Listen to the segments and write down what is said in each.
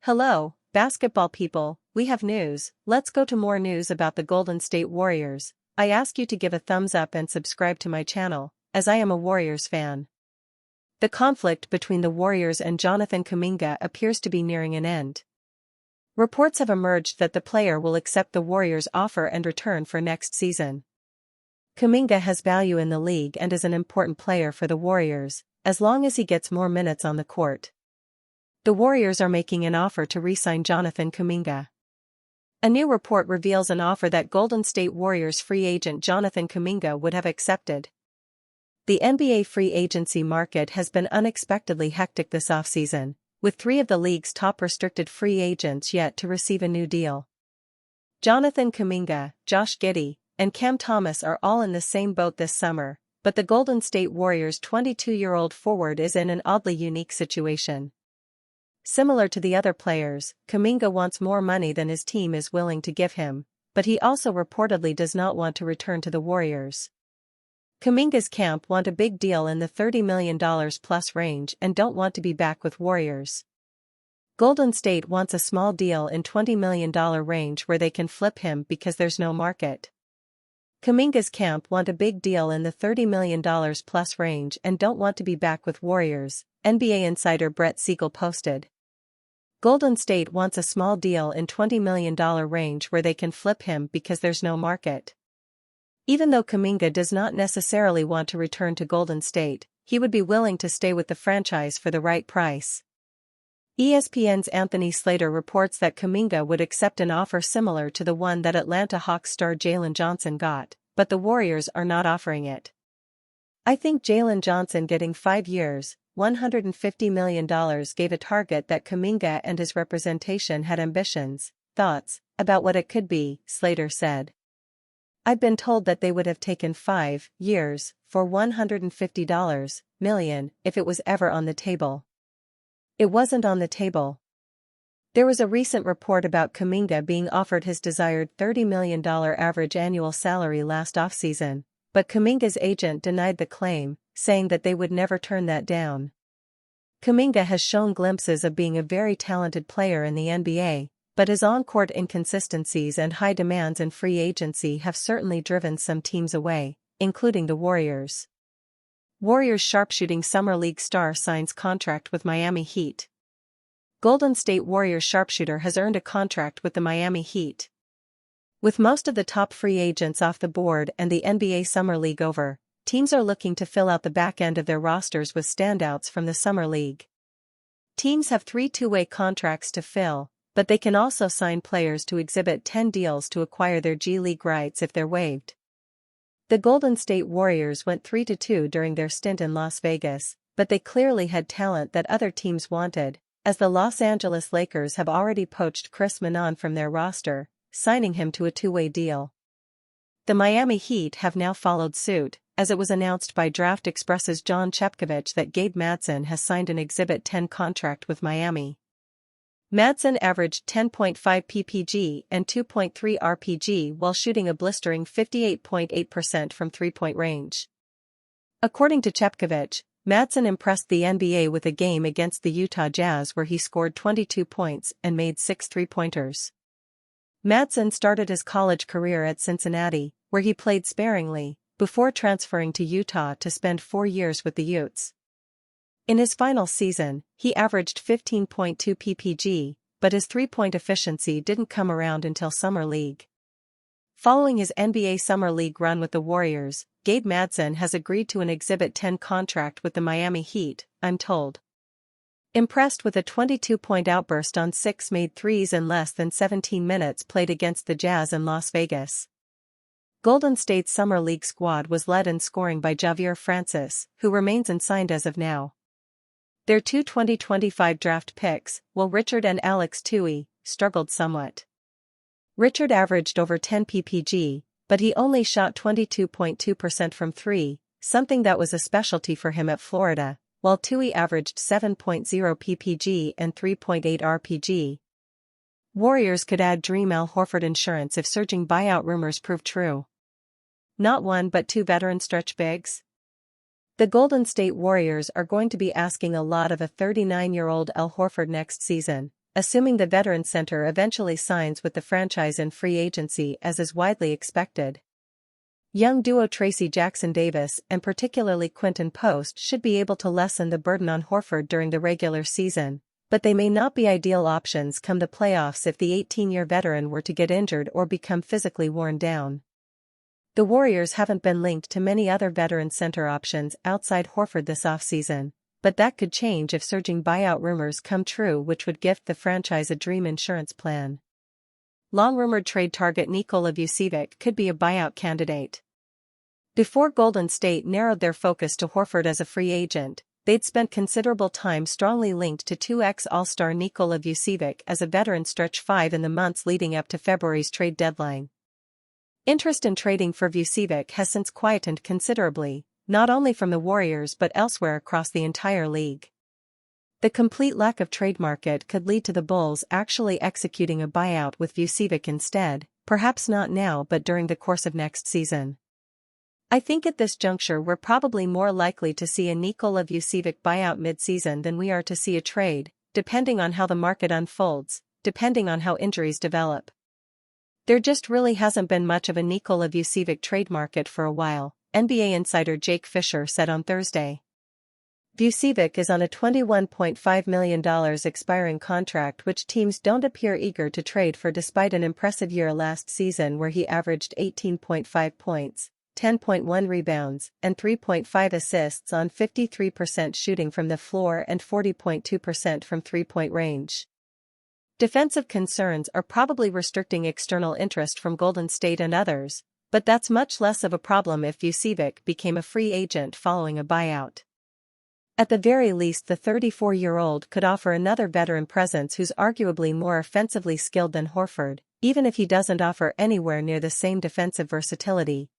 Hello, basketball people, we have news. Let's go to more news about the Golden State Warriors. I ask you to give a thumbs up and subscribe to my channel, as I am a Warriors fan. The conflict between the Warriors and Jonathan Kuminga appears to be nearing an end. Reports have emerged that the player will accept the Warriors' offer and return for next season. Kuminga has value in the league and is an important player for the Warriors, as long as he gets more minutes on the court. The Warriors are making an offer to re-sign Jonathan Kuminga. A new report reveals an offer that Golden State Warriors free agent Jonathan Kuminga would have accepted. The NBA free agency market has been unexpectedly hectic this offseason, with 3 of the league's top restricted free agents yet to receive a new deal. Jonathan Kuminga, Josh Giddey, and Cam Thomas are all in the same boat this summer, but the Golden State Warriors' 22-year-old forward is in an oddly unique situation. Similar to the other players, Kuminga wants more money than his team is willing to give him, but he also reportedly does not want to return to the Warriors. Kuminga's camp want a big deal in the $30 million plus range and don't want to be back with Warriors. Golden State wants a small deal in $20 million range where they can flip him because there's no market. Kuminga's camp want a big deal in the $30 million plus range and don't want to be back with Warriors, NBA insider Brett Siegel posted. Golden State wants a small deal in $20 million range where they can flip him because there's no market. Even though Kuminga does not necessarily want to return to Golden State, he would be willing to stay with the franchise for the right price. ESPN's Anthony Slater reports that Kuminga would accept an offer similar to the one that Atlanta Hawks star Jalen Johnson got, but the Warriors are not offering it. I think Jalen Johnson getting 5 years, $150 million gave a target that Kuminga and his representation had ambitions, thoughts, about what it could be, Slater said. I've been told that they would have taken 5 years for $150 million if it was ever on the table. It wasn't on the table. There was a recent report about Kuminga being offered his desired $30 million average annual salary last offseason, but Kuminga's agent denied the claim, saying that they would never turn that down. Kuminga has shown glimpses of being a very talented player in the NBA, but his on-court inconsistencies and high demands in free agency have certainly driven some teams away, including the Warriors. Warriors sharpshooting Summer League star signs contract with Miami Heat. Golden State Warriors sharpshooter has earned a contract with the Miami Heat. With most of the top free agents off the board and the NBA Summer League over, teams are looking to fill out the back end of their rosters with standouts from the Summer League. Teams have 3 two-way contracts to fill, but they can also sign players to exhibit 10 deals to acquire their G League rights if they're waived. The Golden State Warriors went 3-2 during their stint in Las Vegas, but they clearly had talent that other teams wanted, as the Los Angeles Lakers have already poached Chris Minon from their roster, signing him to a 2-way deal. The Miami Heat have now followed suit, as it was announced by Draft Express's John Chepkovich that Gabe Madsen has signed an Exhibit 10 contract with Miami. Madsen averaged 10.5 ppg and 2.3 rpg while shooting a blistering 58.8% from three-point range. According to Chepkovich, Madsen impressed the NBA with a game against the Utah Jazz where he scored 22 points and made 6 three-pointers. Madsen started his college career at Cincinnati, where he played sparingly, before transferring to Utah to spend 4 years with the Utes. In his final season, he averaged 15.2 ppg, but his three-point efficiency didn't come around until Summer League. Following his NBA Summer League run with the Warriors, Gabe Madsen has agreed to an Exhibit 10 contract with the Miami Heat, I'm told. Impressed with a 22-point outburst on 6 made threes in less than 17 minutes played against the Jazz in Las Vegas. Golden State's Summer League squad was led in scoring by Javier Francis, who remains unsigned as of now. Their 2 2025 draft picks, Will Richard and Alex Tui, struggled somewhat. Richard averaged over 10 ppg, but he only shot 22.2% from 3, something that was a specialty for him at Florida, while Tui averaged 7.0 ppg and 3.8 rpg. Warriors could add Dream Al Horford insurance if surging buyout rumors prove true. Not 1 but 2 veteran stretch bigs? The Golden State Warriors are going to be asking a lot of a 39-year-old Al Horford next season, assuming the veteran center eventually signs with the franchise in free agency as is widely expected. Young duo Tracy Jackson-Davis and particularly Quinton Post should be able to lessen the burden on Horford during the regular season, but they may not be ideal options come the playoffs if the 18-year veteran were to get injured or become physically worn down. The Warriors haven't been linked to many other veteran center options outside Horford this offseason, but that could change if surging buyout rumors come true, which would gift the franchise a dream insurance plan. Long-rumored trade target Nikola Vucevic could be a buyout candidate. Before Golden State narrowed their focus to Horford as a free agent, they'd spent considerable time strongly linked to 2X All-Star Nikola Vucevic as a veteran stretch 5 in the months leading up to February's trade deadline. Interest in trading for Vucevic has since quietened considerably, not only from the Warriors but elsewhere across the entire league. The complete lack of trade market could lead to the Bulls actually executing a buyout with Vucevic instead, perhaps not now but during the course of next season. I think at this juncture we're probably more likely to see a Nikola Vucevic buyout mid-season than we are to see a trade, depending on how the market unfolds, depending on how injuries develop. There just really hasn't been much of a Nikola Vucevic trade market for a while, NBA insider Jake Fisher said on Thursday. Vucevic is on a $21.5 million expiring contract which teams don't appear eager to trade for despite an impressive year last season where he averaged 18.5 points, 10.1 rebounds, and 3.5 assists on 53% shooting from the floor and 40.2% from three-point range. Defensive concerns are probably restricting external interest from Golden State and others, but that's much less of a problem if Vucevic became a free agent following a buyout. At the very least, the 34-year-old could offer another veteran presence who's arguably more offensively skilled than Horford, even if he doesn't offer anywhere near the same defensive versatility.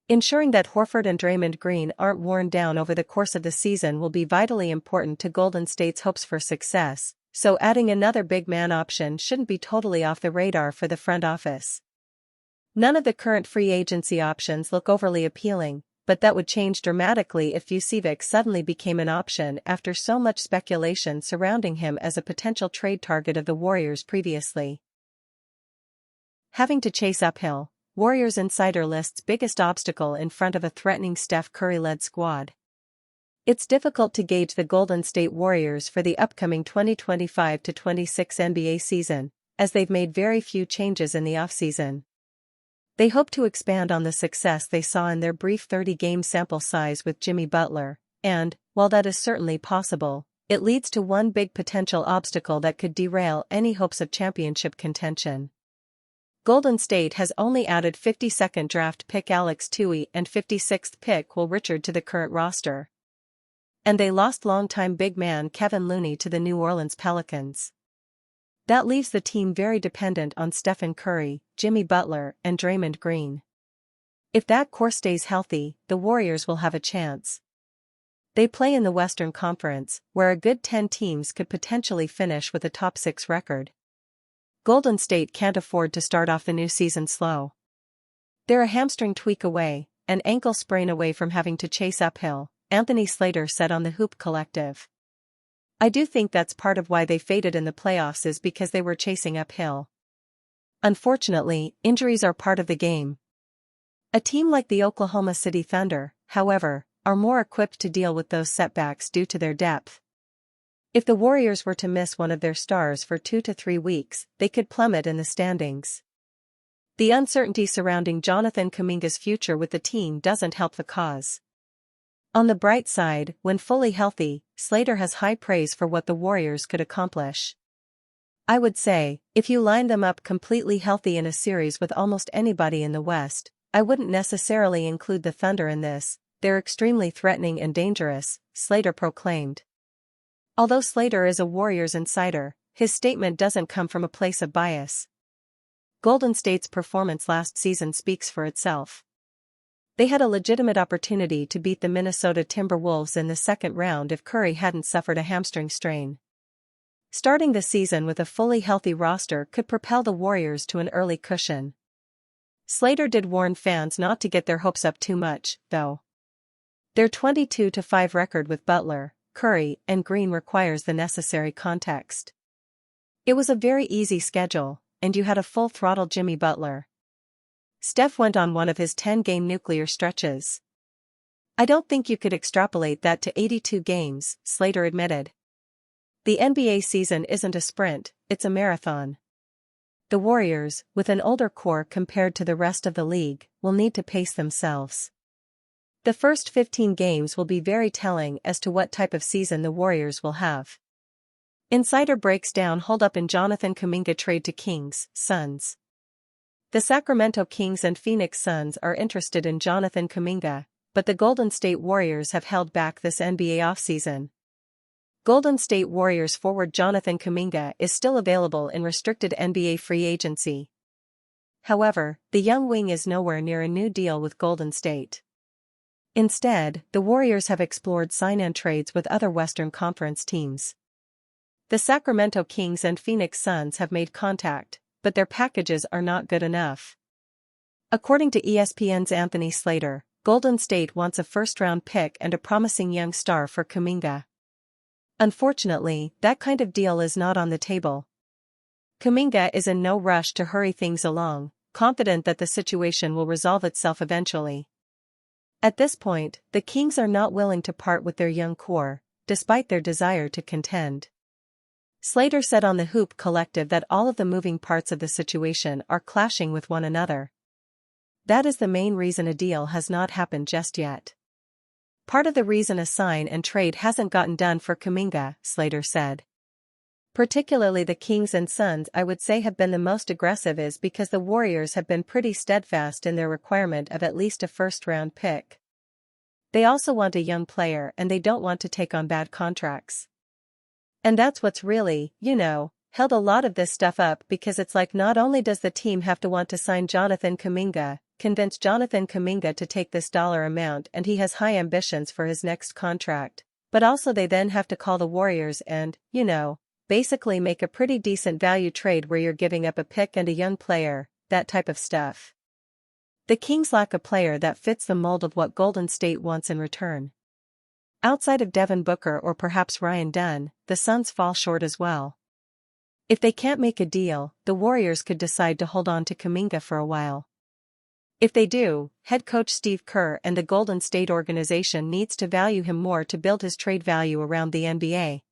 Ensuring that Horford and Draymond Green aren't worn down over the course of the season will be vitally important to Golden State's hopes for success, so adding another big man option shouldn't be totally off the radar for the front office. None of the current free agency options look overly appealing, but that would change dramatically if Vucevic suddenly became an option after so much speculation surrounding him as a potential trade target of the Warriors previously. Having to chase uphill, Warriors insider lists biggest obstacle in front of a threatening Steph Curry-led squad. It's difficult to gauge the Golden State Warriors for the upcoming 2025-26 NBA season, as they've made very few changes in the offseason. They hope to expand on the success they saw in their brief 30-game sample size with Jimmy Butler, and, while that is certainly possible, it leads to one big potential obstacle that could derail any hopes of championship contention. Golden State has only added 52nd draft pick Alex Tui and 56th pick Will Richard to the current roster. And they lost longtime big man Kevin Looney to the New Orleans Pelicans. That leaves the team very dependent on Stephen Curry, Jimmy Butler, and Draymond Green. If that core stays healthy, the Warriors will have a chance. They play in the Western Conference, where a good 10 teams could potentially finish with a top 6 record. Golden State can't afford to start off the new season slow. They're a hamstring tweak away, an ankle sprain away from having to chase uphill, Anthony Slater said on the Hoop Collective. I do think that's part of why they faded in the playoffs is because they were chasing uphill. Unfortunately, injuries are part of the game. A team like the Oklahoma City Thunder, however, are more equipped to deal with those setbacks due to their depth. If the Warriors were to miss one of their stars for 2 to 3 weeks, they could plummet in the standings. The uncertainty surrounding Jonathan Kuminga's future with the team doesn't help the cause. On the bright side, when fully healthy, Slater has high praise for what the Warriors could accomplish. I would say, if you line them up completely healthy in a series with almost anybody in the West, I wouldn't necessarily include the Thunder in this, they're extremely threatening and dangerous, Slater proclaimed. Although Slater is a Warriors insider, his statement doesn't come from a place of bias. Golden State's performance last season speaks for itself. They had a legitimate opportunity to beat the Minnesota Timberwolves in the second round if Curry hadn't suffered a hamstring strain. Starting the season with a fully healthy roster could propel the Warriors to an early cushion. Slater did warn fans not to get their hopes up too much, though. Their 22-5 record with Butler, Curry, and Green requires the necessary context. It was a very easy schedule, and you had a full-throttle Jimmy Butler. Steph went on one of his 10-game nuclear stretches. I don't think you could extrapolate that to 82 games, Slater admitted. The NBA season isn't a sprint, it's a marathon. The Warriors, with an older core compared to the rest of the league, will need to pace themselves. The first 15 games will be very telling as to what type of season the Warriors will have. Insider breaks down hold-up in Jonathan Kuminga trade to Kings, Suns. The Sacramento Kings and Phoenix Suns are interested in Jonathan Kuminga, but the Golden State Warriors have held back this NBA offseason. Golden State Warriors forward Jonathan Kuminga is still available in restricted NBA free agency. However, the young wing is nowhere near a new deal with Golden State. Instead, the Warriors have explored sign-and trades with other Western Conference teams. The Sacramento Kings and Phoenix Suns have made contact, but their packages are not good enough. According to ESPN's Anthony Slater, Golden State wants a first-round pick and a promising young star for Kuminga. Unfortunately, that kind of deal is not on the table. Kuminga is in no rush to hurry things along, confident that the situation will resolve itself eventually. At this point, the Kings are not willing to part with their young core, despite their desire to contend. Slater said on the Hoop Collective that all of the moving parts of the situation are clashing with one another. That is the main reason a deal has not happened just yet. Part of the reason a sign and trade hasn't gotten done for Kuminga, Slater said. Particularly the Kings and Suns I would say have been the most aggressive is because the Warriors have been pretty steadfast in their requirement of at least a first-round pick. They also want a young player and they don't want to take on bad contracts. And that's what's really, held a lot of this stuff up because it's like not only does the team have to want to sign Jonathan Kuminga, convince Jonathan Kuminga to take this dollar amount and he has high ambitions for his next contract, but also they then have to call the Warriors and, basically make a pretty decent value trade where you're giving up a pick and a young player, that type of stuff. The Kings lack a player that fits the mold of what Golden State wants in return. Outside of Devin Booker or perhaps Ryan Dunn, the Suns fall short as well. If they can't make a deal, the Warriors could decide to hold on to Kuminga for a while. If they do, head coach Steve Kerr and the Golden State organization needs to value him more to build his trade value around the NBA.